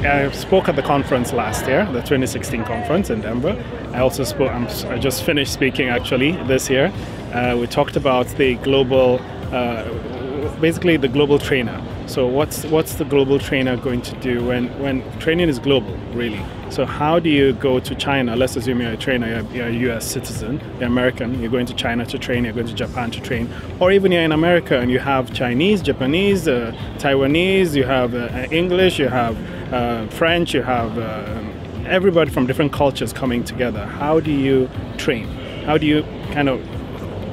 I spoke at the conference last year, the 2016 conference in Denver. I also spoke, I just finished speaking actually this year. We talked about the global, basically the global trainer. So what's the global trainer going to do when training is global, really? So how do you go to China? Let's assume you're a trainer, you're a US citizen, you're American, you're going to China to train, you're going to Japan to train, or even you're in America and you have Chinese, Japanese, Taiwanese, you have English, you have French, you have everybody from different cultures coming together. How do you train? How do you kind of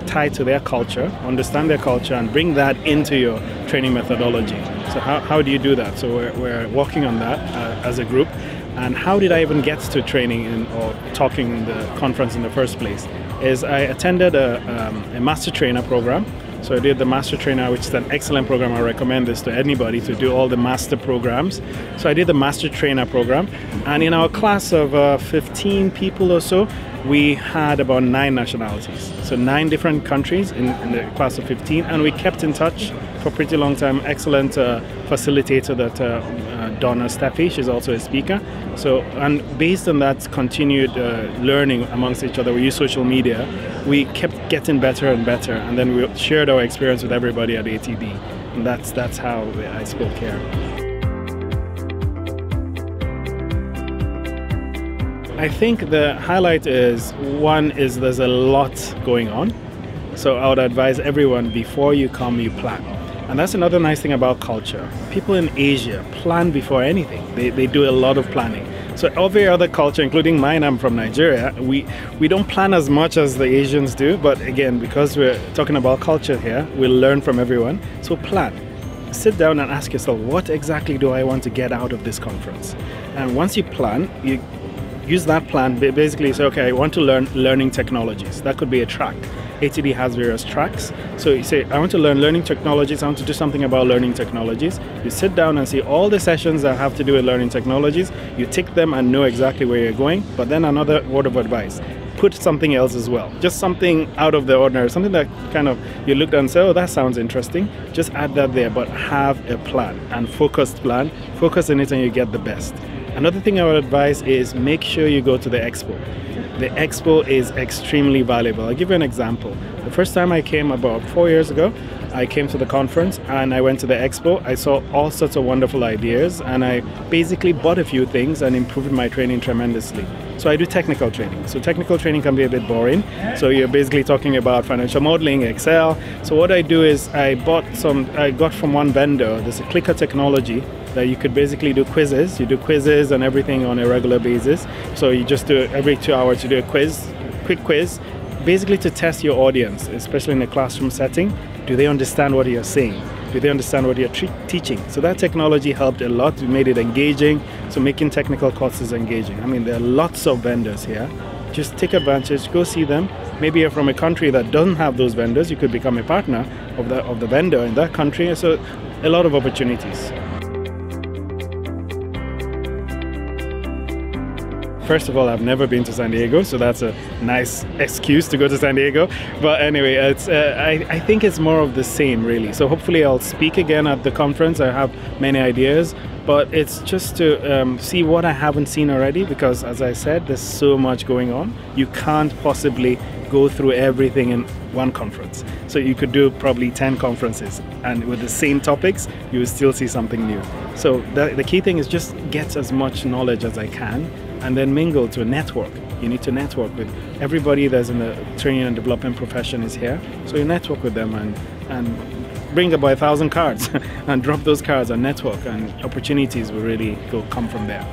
tie to their culture, understand their culture, and bring that into your training methodology? So how do you do that? So we're working on that as a group. And how did I even get to training or talking in the conference in the first place? Is I attended a Master Trainer program. So I did the Master Trainer, which is an excellent program. I recommend this to anybody to do all the master programs. So I did the Master Trainer program. And in our class of 15 people or so, we had about 9 nationalities. So 9 different countries in the class of 15. And we kept in touch for a pretty long time. Excellent facilitator that Donna Steffi, she's also a speaker. So, and based on that continued learning amongst each other, we use social media, we kept getting better and better, and then we shared our experience with everybody at ATD, and that's how I spoke here. I think the highlight is, one is there's a lot going on, so I would advise everyone, before you come, you plan. And that's another nice thing about culture. People in Asia plan before anything. They do a lot of planning. So every other culture, including mine, I'm from Nigeria, we don't plan as much as the Asians do, but again, because we're talking about culture here, we'll learn from everyone. So plan. Sit down and ask yourself, what exactly do I want to get out of this conference? And once you plan, you use that plan, basically say, okay, I want to learn learning technologies. That could be a track. ATD has various tracks. So you say, I want to learn learning technologies, I want to do something about learning technologies. You sit down and see all the sessions that have to do with learning technologies. You tick them and know exactly where you're going. But then another word of advice, put something else as well. Just something out of the ordinary, something that kind of you look and say, oh, that sounds interesting. Just add that there, but have a plan and focused plan. Focus on it and you get the best. Another thing I would advise is make sure you go to the expo. The expo is extremely valuable. I'll give you an example. The first time I came about 4 years ago, I came to the conference and I went to the expo. I saw all sorts of wonderful ideas and I basically bought a few things and improved my training tremendously. So I do technical training. So technical training can be a bit boring. So you're basically talking about financial modeling, Excel. So what I do is I got from one vendor, there's a clicker technology that you could basically do quizzes. You do quizzes and everything on a regular basis. So you just do every 2 hours you do a quiz, quick quiz, basically to test your audience, especially in a classroom setting. Do they understand what you're saying? Do they understand what you're teaching? So that technology helped a lot. We made it engaging, so making technical courses engaging. I mean, there are lots of vendors here. Just take advantage, go see them. Maybe you're from a country that doesn't have those vendors. You could become a partner of the vendor in that country. So a lot of opportunities. First of all, I've never been to San Diego, so that's a nice excuse to go to San Diego. But anyway, I think it's more of the same, really. So hopefully I'll speak again at the conference. I have many ideas, but it's just to see what I haven't seen already, because as I said, there's so much going on. You can't possibly go through everything in one conference. So you could do probably 10 conferences, and with the same topics, you will still see something new. So the key thing is just get as much knowledge as I can, and then mingle to a network. You need to network with everybody that's in the training and development profession is here. So you network with them and bring about 1,000 cards and drop those cards and network, and opportunities will really come from there.